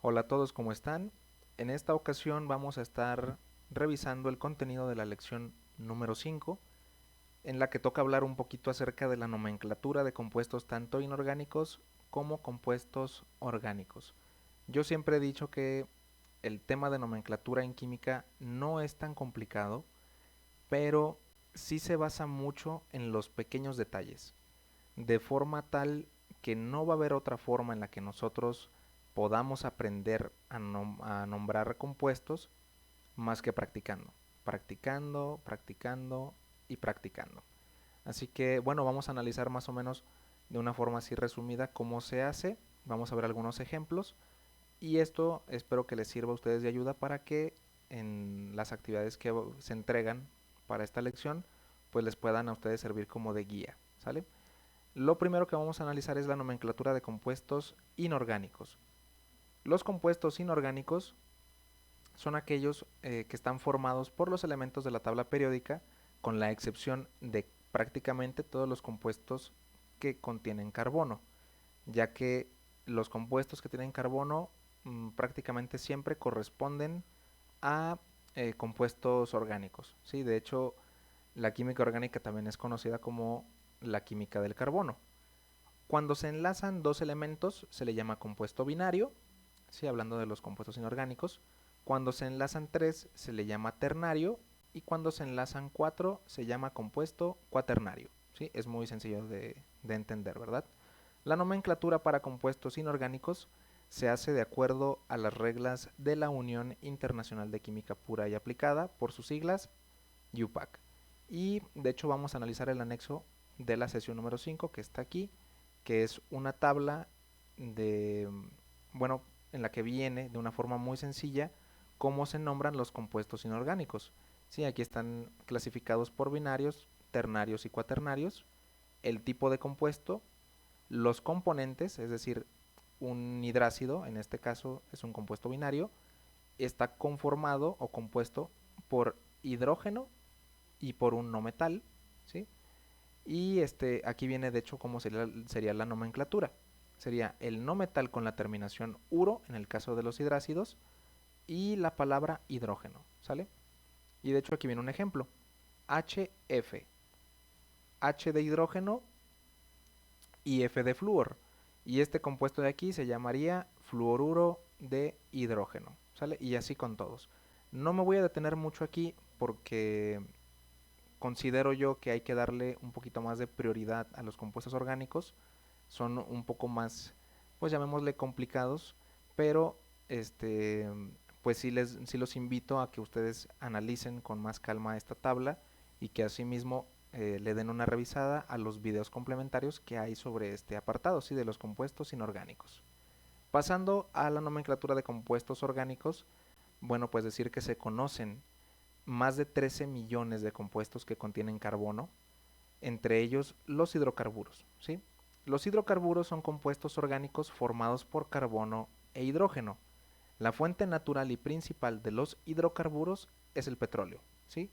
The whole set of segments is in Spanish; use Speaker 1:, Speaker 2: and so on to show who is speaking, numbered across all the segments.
Speaker 1: Hola a todos, ¿cómo están? En esta ocasión vamos a estar revisando el contenido de la lección número 5, en la que toca hablar un poquito acerca de la nomenclatura de compuestos tanto inorgánicos como compuestos orgánicos. Yo siempre he dicho que el tema de nomenclatura en química no es tan complicado, pero sí se basa mucho en los pequeños detalles, de forma tal que no va a haber otra forma en la que nosotros podamos aprender a nombrar compuestos más que practicando, practicando, practicando y practicando. Así que bueno, vamos a analizar más o menos de una forma así resumida cómo se hace, vamos a ver algunos ejemplos y esto espero que les sirva a ustedes de ayuda para que en las actividades que se entregan para esta lección pues les puedan a ustedes servir como de guía, ¿sale? Lo primero que vamos a analizar es la nomenclatura de compuestos inorgánicos. Los compuestos inorgánicos son aquellos que están formados por los elementos de la tabla periódica, con la excepción de prácticamente todos los compuestos que contienen carbono, ya que los compuestos que tienen carbono prácticamente siempre corresponden a compuestos orgánicos. ¿Sí? De hecho, la química orgánica también es conocida como la química del carbono. Cuando se enlazan dos elementos se le llama compuesto binario, ¿sí? Hablando de los compuestos inorgánicos. Cuando se enlazan tres se le llama ternario y cuando se enlazan cuatro se llama compuesto cuaternario. ¿Sí? Es muy sencillo de entender, ¿verdad? La nomenclatura para compuestos inorgánicos se hace de acuerdo a las reglas de la Unión Internacional de Química Pura y Aplicada, por sus siglas UPAC. Y de hecho vamos a analizar el anexo de la sesión número 5 que está aquí, que es una tabla de, bueno, en la que viene de una forma muy sencilla cómo se nombran los compuestos inorgánicos. Sí, aquí están clasificados por binarios, ternarios y cuaternarios, el tipo de compuesto, los componentes, es decir, un hidrácido, en este caso es un compuesto binario, está conformado o compuesto por hidrógeno y por un no metal, ¿sí? Y aquí viene de hecho cómo sería la nomenclatura. Sería el no metal con la terminación uro en el caso de los hidrácidos y la palabra hidrógeno, ¿sale? Y de hecho aquí viene un ejemplo. HF, H de hidrógeno y F de flúor. Y este compuesto de aquí se llamaría fluoruro de hidrógeno, ¿sale? Y así con todos. No me voy a detener mucho aquí porque considero yo que hay que darle un poquito más de prioridad a los compuestos orgánicos. Son un poco más, pues llamémosle complicados, pero este, pues sí los invito a que ustedes analicen con más calma esta tabla y que asimismo le den una revisada a los videos complementarios que hay sobre este apartado, sí, de los compuestos inorgánicos. Pasando a la nomenclatura de compuestos orgánicos, bueno, pues decir que se conocen más de 13 millones de compuestos que contienen carbono, entre ellos los hidrocarburos, ¿sí? Los hidrocarburos son compuestos orgánicos formados por carbono e hidrógeno. La fuente natural y principal de los hidrocarburos es el petróleo, ¿sí?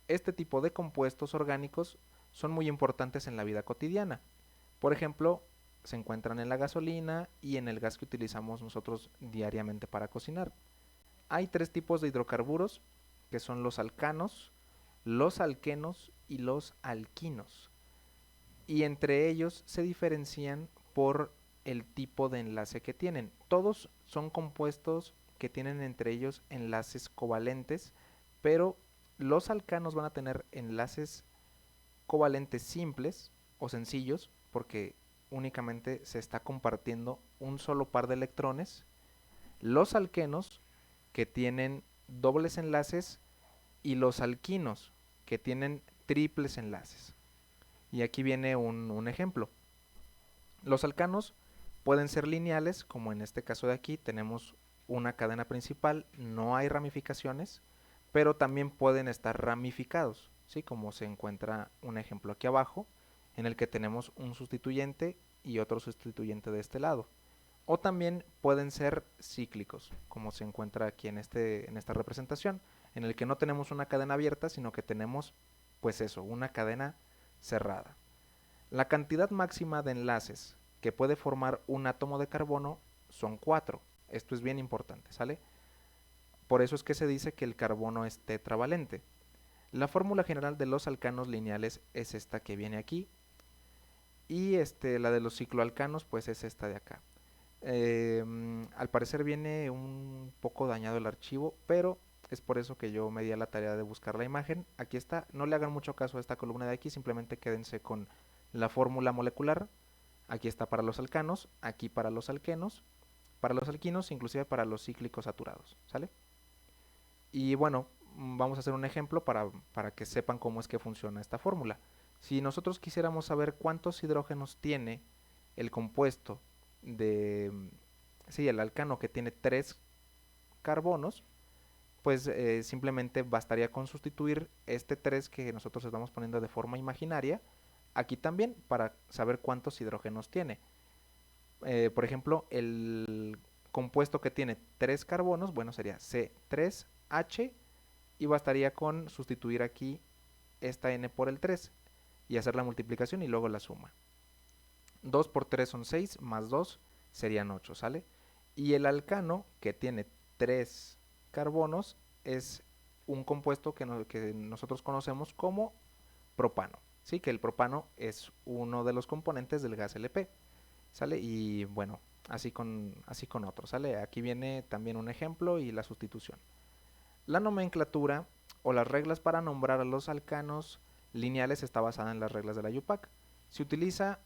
Speaker 1: Este tipo de compuestos orgánicos son muy importantes en la vida cotidiana. Por ejemplo, se encuentran en la gasolina y en el gas que utilizamos nosotros diariamente para cocinar. Hay tres tipos de hidrocarburos, que son los alcanos, los alquenos y los alquinos. Y entre ellos se diferencian por el tipo de enlace que tienen. Todos son compuestos que tienen entre ellos enlaces covalentes, pero los alcanos van a tener enlaces covalentes simples o sencillos porque únicamente se está compartiendo un solo par de electrones. Los alquenos que tienen dobles enlaces y los alquinos que tienen triples enlaces. Y aquí viene un ejemplo. Los alcanos pueden ser lineales, como en este caso de aquí tenemos una cadena principal, no hay ramificaciones, pero también pueden estar ramificados, ¿sí? Como se encuentra un ejemplo aquí abajo, en el que tenemos un sustituyente y otro sustituyente de este lado. O también pueden ser cíclicos, como se encuentra aquí en esta representación, en el que no tenemos una cadena abierta, sino que tenemos, pues eso, una cadena cerrada. La cantidad máxima de enlaces que puede formar un átomo de carbono son 4, Esto es bien importante, ¿sale? Por eso es que se dice que el carbono es tetravalente. La fórmula general de los alcanos lineales es esta que viene aquí. Y la de los cicloalcanos pues es esta de acá. Al parecer viene un poco dañado el archivo, pero es por eso que yo me di a la tarea de buscar la imagen. Aquí está, no le hagan mucho caso a esta columna de aquí, simplemente quédense con la fórmula molecular. Aquí está para los alcanos, aquí para los alquenos, para los alquinos, inclusive para los cíclicos saturados, ¿sale? Y bueno, vamos a hacer un ejemplo para que sepan cómo es que funciona esta fórmula. Si nosotros quisiéramos saber cuántos hidrógenos tiene el compuesto de, sí, el alcano que tiene 3 carbonos, pues simplemente bastaría con sustituir este 3 que nosotros estamos poniendo de forma imaginaria aquí también para saber cuántos hidrógenos tiene. Por ejemplo, el compuesto que tiene 3 carbonos, bueno, sería C3H y bastaría con sustituir aquí esta n por el 3 y hacer la multiplicación y luego la suma. 2 por 3 son 6, más 2 serían 8, ¿sale? Y el alcano, que tiene 3 carbonos, es un compuesto que nosotros conocemos como propano, ¿sí? Que el propano es uno de los componentes del gas LP, ¿sale? Y bueno, así con otros, ¿sale? Aquí viene también un ejemplo y la sustitución. La nomenclatura o las reglas para nombrar a los alcanos lineales está basada en las reglas de la IUPAC. Se utiliza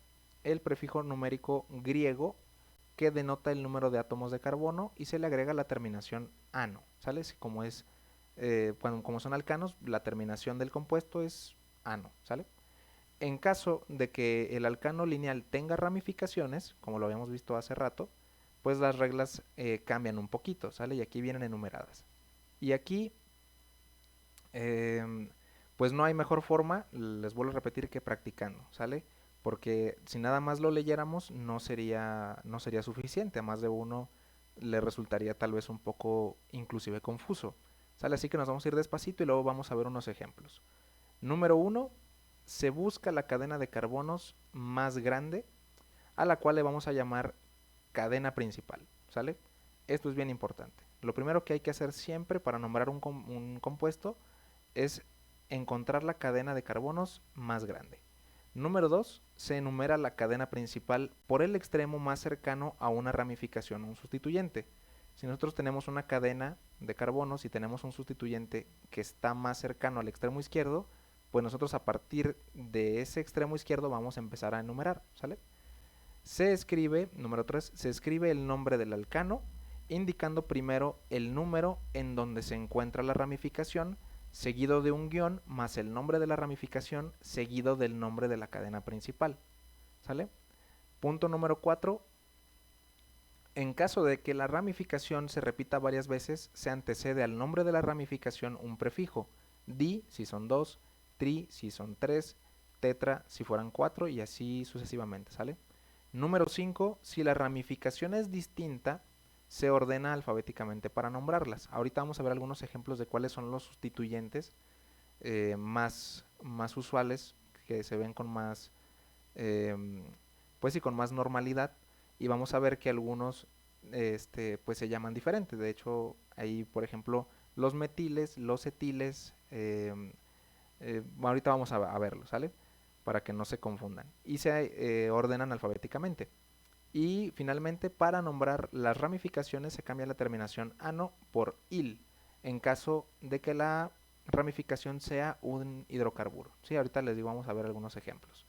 Speaker 1: el prefijo numérico griego que denota el número de átomos de carbono y se le agrega la terminación ano, ¿sale? Como son alcanos, la terminación del compuesto es ano, ¿sale? En caso de que el alcano lineal tenga ramificaciones, como lo habíamos visto hace rato, pues las reglas cambian un poquito, ¿sale? Y aquí vienen enumeradas. Y aquí, eh, pues no hay mejor forma, les vuelvo a repetir, que practicando, ¿sale? Porque si nada más lo leyéramos no sería suficiente, a más de uno le resultaría tal vez un poco inclusive confuso, ¿sale? Así que nos vamos a ir despacito y luego vamos a ver unos ejemplos. Número uno, se busca la cadena de carbonos más grande, a la cual le vamos a llamar cadena principal, ¿sale? Esto es bien importante. Lo primero que hay que hacer siempre para nombrar un compuesto es encontrar la cadena de carbonos más grande. Número 2, se enumera la cadena principal por el extremo más cercano a una ramificación o un sustituyente. Si nosotros tenemos una cadena de carbonos y tenemos un sustituyente que está más cercano al extremo izquierdo, pues nosotros a partir de ese extremo izquierdo vamos a empezar a enumerar, ¿sale? Se escribe, número 3, se escribe el nombre del alcano, indicando primero el número en donde se encuentra la ramificación, seguido de un guión más el nombre de la ramificación, seguido del nombre de la cadena principal, ¿sale? Punto número 4, en caso de que la ramificación se repita varias veces, se antecede al nombre de la ramificación un prefijo, di si son 2, tri si son 3, tetra si fueran 4 y así sucesivamente, ¿sale? Número 5, si la ramificación es distinta, se ordena alfabéticamente para nombrarlas. Ahorita vamos a ver algunos ejemplos de cuáles son los sustituyentes más usuales, que se ven con más, eh, pues sí, con más normalidad. Y vamos a ver que algunos pues se llaman diferentes. De hecho, ahí, por ejemplo, los metiles, los etiles, ahorita vamos a verlo, ¿sale? Para que no se confundan. Y se ordenan alfabéticamente. Y finalmente, para nombrar las ramificaciones se cambia la terminación ano por il, en caso de que la ramificación sea un hidrocarburo. Sí, ahorita les digo, vamos a ver algunos ejemplos.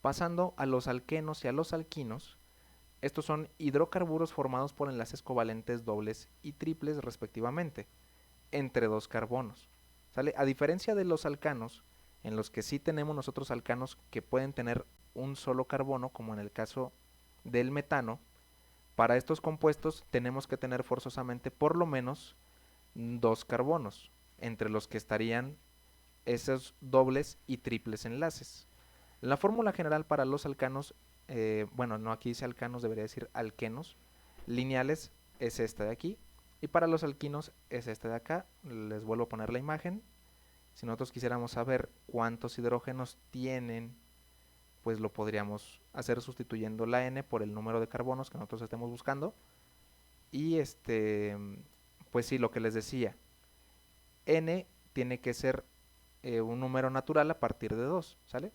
Speaker 1: Pasando a los alquenos y a los alquinos, estos son hidrocarburos formados por enlaces covalentes dobles y triples respectivamente, entre dos carbonos. ¿Sale? A diferencia de los alcanos, en los que sí tenemos nosotros alcanos que pueden tener un solo carbono, como en el caso del metano, para estos compuestos tenemos que tener forzosamente por lo menos dos carbonos, entre los que estarían esos dobles y triples enlaces. La fórmula general para los alcanos, bueno, no aquí dice alcanos, debería decir alquenos, lineales es esta de aquí, y para los alquinos es esta de acá. Les vuelvo a poner la imagen. Si nosotros quisiéramos saber cuántos hidrógenos tienen, pues lo podríamos hacer sustituyendo la n por el número de carbonos que nosotros estemos buscando. Y pues sí, lo que les decía, n tiene que ser un número natural a partir de 2, ¿sale?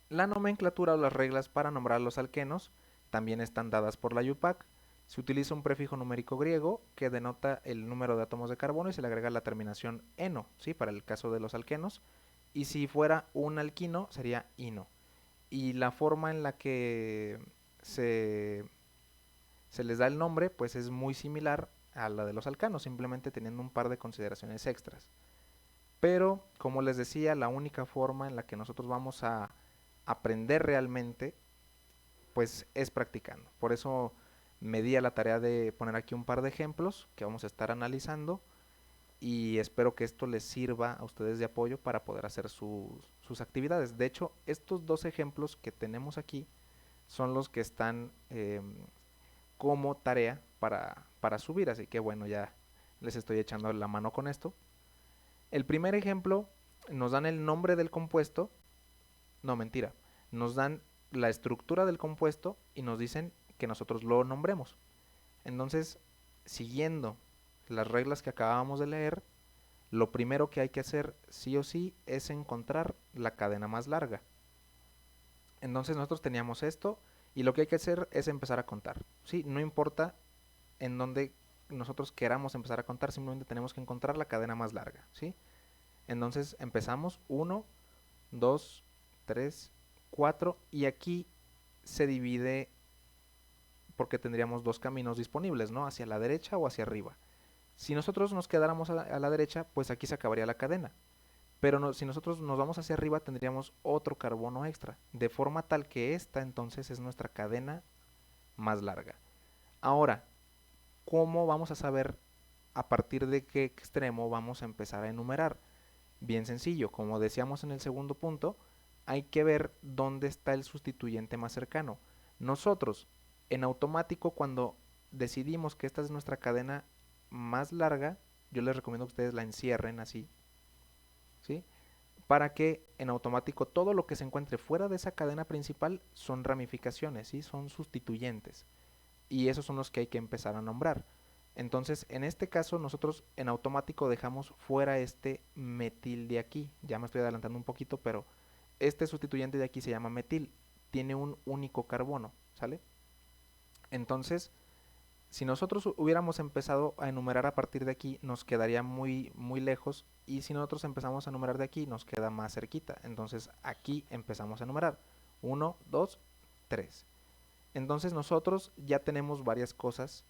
Speaker 1: La nomenclatura o las reglas para nombrar los alquenos también están dadas por la UPAC. Se utiliza un prefijo numérico griego que denota el número de átomos de carbono y se le agrega la terminación eno, ¿sí? Para el caso de los alquenos. Y si fuera un alquino, sería ino. Y la forma en la que se, se les da el nombre, pues es muy similar a la de los alcanos, simplemente teniendo un par de consideraciones extras. Pero, como les decía, la única forma en la que nosotros vamos a aprender realmente, pues es practicando. Por eso me di a la tarea de poner aquí un par de ejemplos que vamos a estar analizando y espero que esto les sirva a ustedes de apoyo para poder hacer sus actividades. De hecho, estos dos ejemplos que tenemos aquí son los que están como tarea para subir, así que bueno, ya les estoy echando la mano con esto. El primer ejemplo nos dan el nombre del compuesto, no mentira, nos dan la estructura del compuesto y nos dicen que nosotros lo nombremos. Entonces, siguiendo las reglas que acabamos de leer, lo primero que hay que hacer sí o sí es encontrar la cadena más larga. Entonces nosotros teníamos esto y lo que hay que hacer es empezar a contar. ¿Sí? No importa en dónde nosotros queramos empezar a contar, simplemente tenemos que encontrar la cadena más larga. ¿Sí? Entonces empezamos 1, 2, 3, 4 y aquí se divide porque tendríamos dos caminos disponibles, ¿no? Hacia la derecha o hacia arriba. Si nosotros nos quedáramos a la derecha, pues aquí se acabaría la cadena. Pero no, si nosotros nos vamos hacia arriba, tendríamos otro carbono extra, de forma tal que esta entonces es nuestra cadena más larga. Ahora, ¿cómo vamos a saber a partir de qué extremo vamos a empezar a enumerar? Bien sencillo, como decíamos en el segundo punto, hay que ver dónde está el sustituyente más cercano. Nosotros, en automático, cuando decidimos que esta es nuestra cadena más larga, yo les recomiendo que ustedes la encierren así, ¿sí? Para que en automático todo lo que se encuentre fuera de esa cadena principal son ramificaciones, ¿sí? Son sustituyentes. Y esos son los que hay que empezar a nombrar. Entonces, en este caso, nosotros en automático dejamos fuera este metil de aquí. Ya me estoy adelantando un poquito, pero este sustituyente de aquí se llama metil. Tiene un único carbono, ¿sale? Entonces, si nosotros hubiéramos empezado a enumerar a partir de aquí, nos quedaría muy, muy lejos. Y si nosotros empezamos a enumerar de aquí, nos queda más cerquita. Entonces, aquí empezamos a enumerar. 1, 2, 3. Entonces, nosotros ya tenemos varias cosas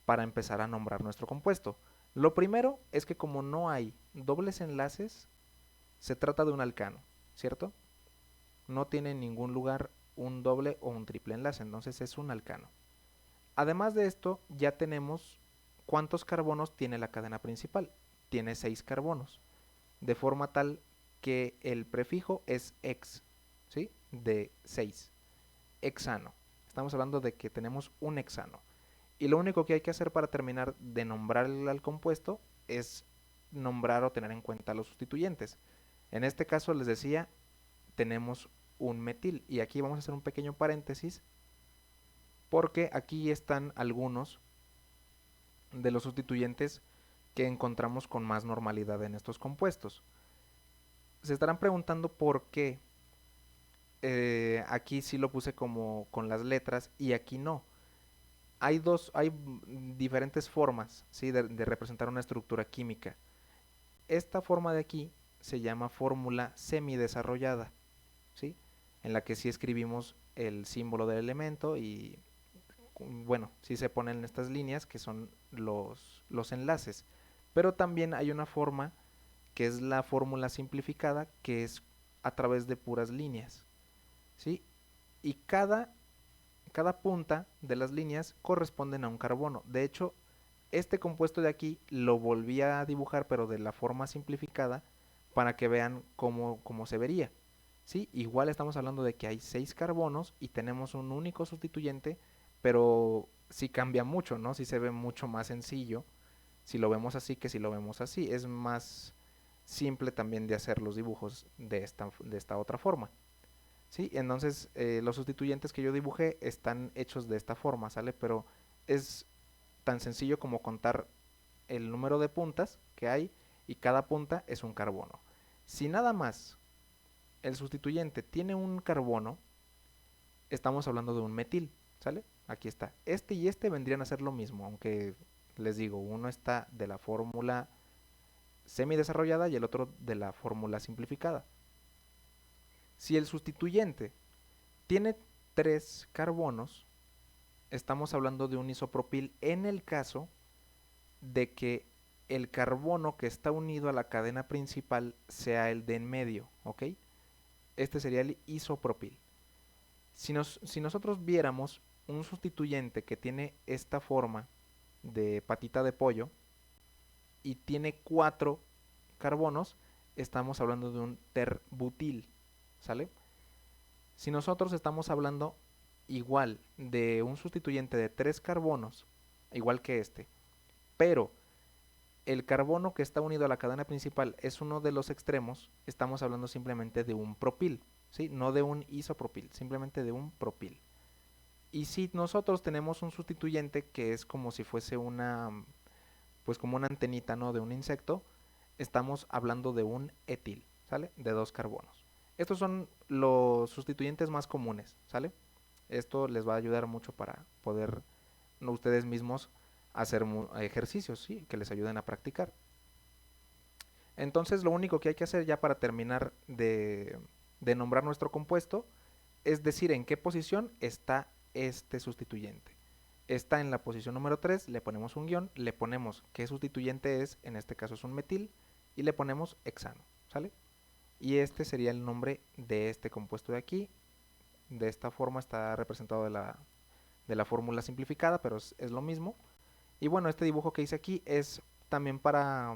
Speaker 1: para empezar a nombrar nuestro compuesto. Lo primero es que como no hay dobles enlaces, se trata de un alcano, ¿cierto? No tiene en ningún lugar un doble o un triple enlace, entonces es un alcano. Además de esto, ya tenemos cuántos carbonos tiene la cadena principal. Tiene 6 carbonos, de forma tal que el prefijo es ex, ¿sí? De 6, hexano. Estamos hablando de que tenemos un hexano. Y lo único que hay que hacer para terminar de nombrar al compuesto es nombrar o tener en cuenta los sustituyentes. En este caso les decía, tenemos un metil. Y aquí vamos a hacer un pequeño paréntesis porque aquí están algunos de los sustituyentes que encontramos con más normalidad en estos compuestos. Se estarán preguntando por qué aquí sí lo puse como con las letras y aquí no. Hay diferentes formas, ¿sí? de representar una estructura química. Esta forma de aquí se llama fórmula semidesarrollada, ¿sí? En la que sí escribimos el símbolo del elemento y, bueno, sí se ponen estas líneas que son los enlaces. Pero también hay una forma que es la fórmula simplificada, que es a través de puras líneas, ¿sí? Y cada punta de las líneas corresponden a un carbono. De hecho, este compuesto de aquí lo volví a dibujar, pero de la forma simplificada, para que vean cómo se vería. ¿Sí? Igual estamos hablando de que hay 6 carbonos y tenemos un único sustituyente, pero sí cambia mucho, ¿no? Sí se ve mucho más sencillo si lo vemos así que si lo vemos así. Es más simple también de hacer los dibujos de esta otra forma. ¿Sí? Entonces los sustituyentes que yo dibujé están hechos de esta forma, ¿sale? Pero es tan sencillo como contar el número de puntas que hay y cada punta es un carbono. Si nada más el sustituyente tiene un carbono, estamos hablando de un metil, ¿sale? Aquí está. Este y este vendrían a ser lo mismo, aunque les digo, uno está de la fórmula semidesarrollada y el otro de la fórmula simplificada. Si el sustituyente tiene 3 carbonos, estamos hablando de un isopropil en el caso de que el carbono que está unido a la cadena principal sea el de en medio, ¿ok? Este sería el isopropil. Si nosotros viéramos un sustituyente que tiene esta forma de patita de pollo y tiene 4 carbonos, estamos hablando de un terbutil, ¿sale? Si nosotros estamos hablando igual de un sustituyente de 3 carbonos, igual que este, pero el carbono que está unido a la cadena principal es uno de los extremos, estamos hablando simplemente de un propil, ¿sí? No de un isopropil, simplemente de un propil. Y si nosotros tenemos un sustituyente que es como si fuese una, pues como una antenita, ¿no? De un insecto, estamos hablando de un etil, ¿sale? De 2 carbonos. Estos son los sustituyentes más comunes, ¿sale? Esto les va a ayudar mucho para poder ustedes mismos hacer ejercicios, ¿sí? Que les ayuden a practicar. Entonces lo único que hay que hacer ya para terminar de nombrar nuestro compuesto es decir en qué posición está este sustituyente. Está en la posición número 3, le ponemos un guión, le ponemos qué sustituyente es, en este caso es un metil, y le ponemos hexano, ¿sale? Y este sería el nombre de este compuesto de aquí. De esta forma está representado de la fórmula simplificada, pero es lo mismo. Y bueno, este dibujo que hice aquí es también para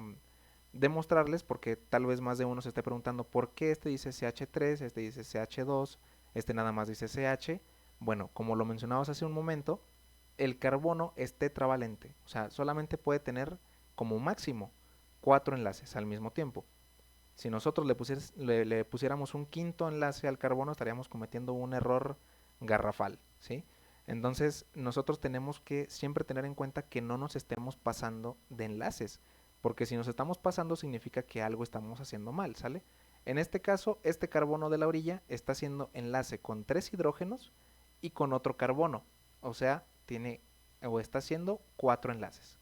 Speaker 1: demostrarles, porque tal vez más de uno se esté preguntando por qué este dice CH3, este dice CH2, este nada más dice CH. Bueno, como lo mencionamos hace un momento, el carbono es tetravalente, o sea, solamente puede tener como máximo 4 enlaces al mismo tiempo. Si nosotros le pusiéramos un quinto enlace al carbono, estaríamos cometiendo un error garrafal, ¿sí? Entonces, nosotros tenemos que siempre tener en cuenta que no nos estemos pasando de enlaces, porque si nos estamos pasando significa que algo estamos haciendo mal, ¿sale? En este caso, este carbono de la orilla está haciendo enlace con 3 hidrógenos y con otro carbono, o sea, tiene o está haciendo 4 enlaces.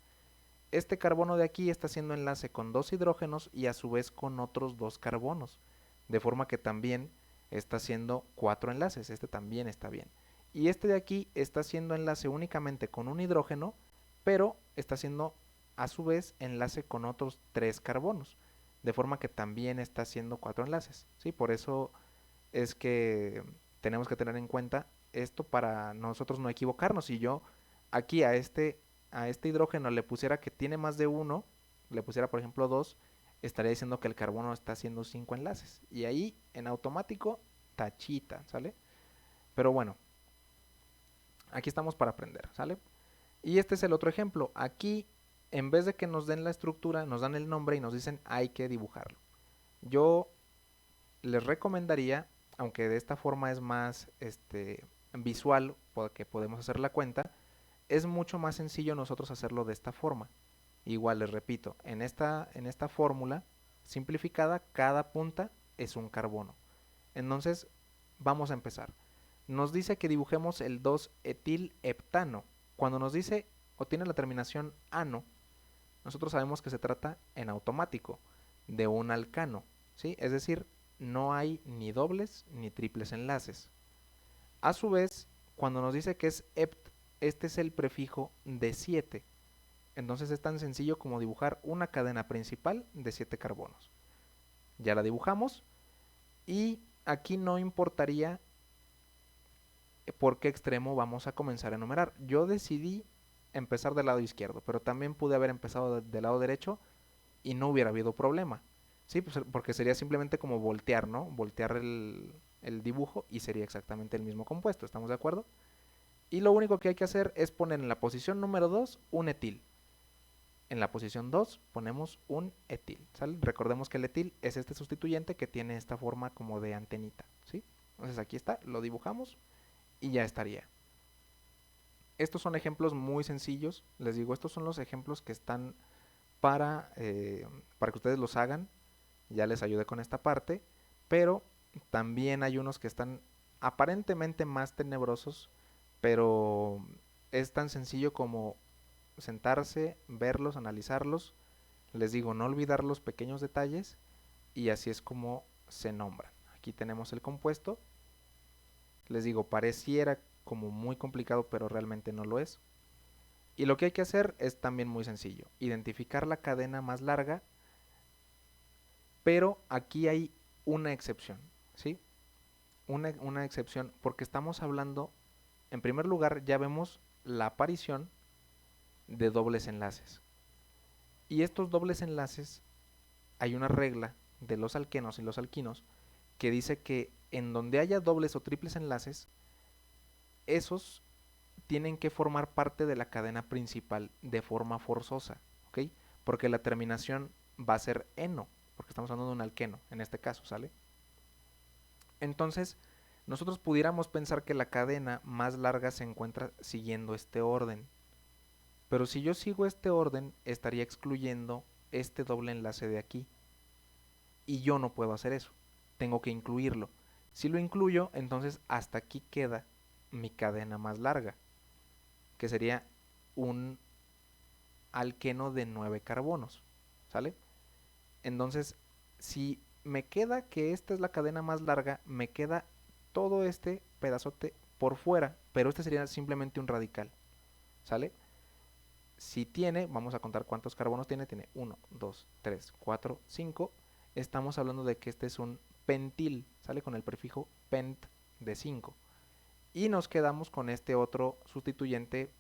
Speaker 1: Este carbono de aquí está haciendo enlace con 2 hidrógenos y a su vez con otros 2 carbonos, de forma que también está haciendo 4 enlaces, este también está bien. Y este de aquí está haciendo enlace únicamente con un hidrógeno, pero está haciendo a su vez enlace con otros 3 carbonos, de forma que también está haciendo 4 enlaces, ¿sí? Por eso es que tenemos que tener en cuenta esto para nosotros no equivocarnos. Si yo aquí a este hidrógeno le pusiera que tiene más de uno, le pusiera por ejemplo 2, estaría diciendo que el carbono está haciendo 5 enlaces. Y ahí en automático, tachita, ¿sale? Pero bueno, aquí estamos para aprender, ¿sale? Y este es el otro ejemplo. Aquí, en vez de que nos den la estructura, nos dan el nombre y nos dicen hay que dibujarlo. Yo les recomendaría, aunque de esta forma es más visual, porque podemos hacer la cuenta, es mucho más sencillo nosotros hacerlo de esta forma. Igual les repito, en esta fórmula simplificada, cada punta es un carbono. Entonces, vamos a empezar. Nos dice que dibujemos el 2-etil-heptano. Cuando nos dice o tiene la terminación ano, nosotros sabemos que se trata en automático de un alcano, ¿sí? Es decir, no hay ni dobles ni triples enlaces. A su vez, cuando nos dice que es hept, este es el prefijo de 7. Entonces es tan sencillo como dibujar una cadena principal de 7 carbonos. Ya la dibujamos y aquí no importaría por qué extremo vamos a comenzar a enumerar. Yo decidí empezar del lado izquierdo, pero también pude haber empezado del lado derecho y no hubiera habido problema. Sí, pues porque sería simplemente como voltear, ¿no? Voltear el dibujo y sería exactamente el mismo compuesto, ¿estamos de acuerdo? Y lo único que hay que hacer es poner en la posición número 2 un etil. En la posición 2 ponemos un etil, ¿sale? Recordemos que el etil es este sustituyente que tiene esta forma como de antenita, ¿sí? Entonces aquí está, lo dibujamos y ya estaría. Estos son ejemplos muy sencillos. Les digo, estos son los ejemplos que están para que ustedes los hagan. Ya les ayudé con esta parte. Pero también hay unos que están aparentemente más tenebrosos. Pero es tan sencillo como sentarse, verlos, analizarlos. Les digo, no olvidar los pequeños detalles. Y así es como se nombran. Aquí tenemos el compuesto. Les digo, pareciera como muy complicado, pero realmente no lo es. Y lo que hay que hacer es también muy sencillo, identificar la cadena más larga, pero aquí hay una excepción, ¿sí? Una excepción porque estamos hablando, en primer lugar, ya vemos la aparición de dobles enlaces. Y estos dobles enlaces, hay una regla de los alquenos y los alquinos que dice que en donde haya dobles o triples enlaces, esos tienen que formar parte de la cadena principal de forma forzosa, ¿ok? Porque la terminación va a ser eno, porque estamos hablando de un alqueno en este caso, ¿sale? Entonces, nosotros pudiéramos pensar que la cadena más larga se encuentra siguiendo este orden, pero si yo sigo este orden, estaría excluyendo este doble enlace de aquí, y yo no puedo hacer eso, tengo que incluirlo. Si lo incluyo, entonces hasta aquí queda mi cadena más larga, que sería un alqueno de 9 carbonos, ¿sale? Entonces, si me queda que esta es la cadena más larga, me queda todo este pedazote por fuera, pero este sería simplemente un radical, ¿sale? Si tiene, vamos a contar cuántos carbonos tiene 1, 2, 3, 4, 5, estamos hablando de que este es un pentil, ¿sale? Con el prefijo pent de 5. Y nos quedamos con este otro sustituyente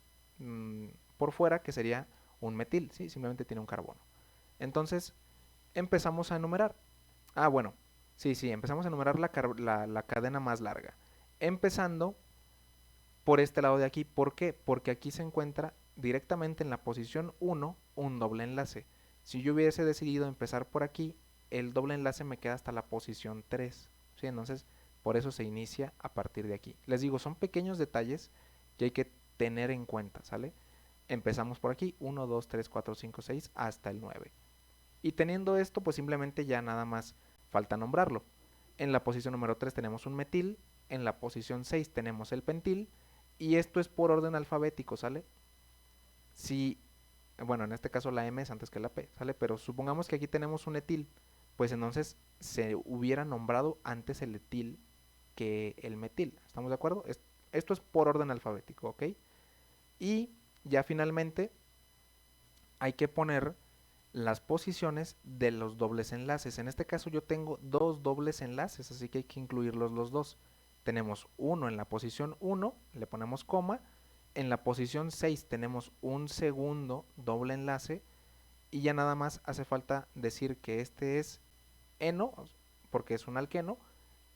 Speaker 1: por fuera que sería un metil, ¿sí? Simplemente tiene un carbono. Entonces empezamos a enumerar. Ah, bueno, sí, empezamos a enumerar la cadena más larga. Empezando por este lado de aquí. ¿Por qué? Porque aquí se encuentra directamente en la posición 1 un doble enlace. Si yo hubiese decidido empezar por aquí, el doble enlace me queda hasta la posición 3. ¿Sí? Entonces, por eso se inicia a partir de aquí. Les digo, son pequeños detalles que hay que tener en cuenta, ¿sale? Empezamos por aquí, 1, 2, 3, 4, 5, 6, hasta el 9. Y teniendo esto, pues simplemente ya nada más falta nombrarlo. En la posición número 3 tenemos un metil, en la posición 6 tenemos el pentil, y esto es por orden alfabético, ¿sale? Si, bueno, en este caso la M es antes que la P, ¿sale? Pero supongamos que aquí tenemos un etil, pues entonces se hubiera nombrado antes el etil que el metil, ¿estamos de acuerdo? Esto es por orden alfabético, ¿ok? Y ya finalmente hay que poner las posiciones de los dobles enlaces. En este caso yo tengo dos dobles enlaces, así que hay que incluirlos los dos. Tenemos uno en la posición 1, le ponemos coma. En la posición 6 tenemos un segundo doble enlace y ya nada más hace falta decir que este es eno, porque es un alqueno,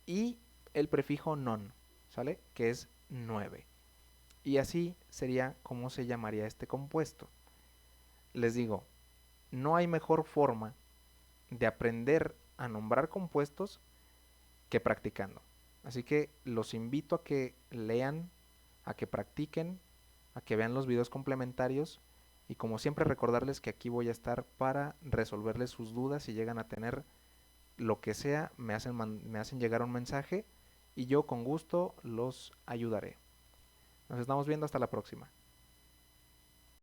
Speaker 1: y el prefijo non, ¿sale? Que es 9. Y así sería como se llamaría este compuesto. Les digo, no hay mejor forma de aprender a nombrar compuestos que practicando. Así que los invito a que lean, a que practiquen, a que vean los videos complementarios y como siempre recordarles que aquí voy a estar para resolverles sus dudas si llegan a tener lo que sea, me hacen llegar un mensaje y yo con gusto los ayudaré. Nos estamos viendo hasta la próxima.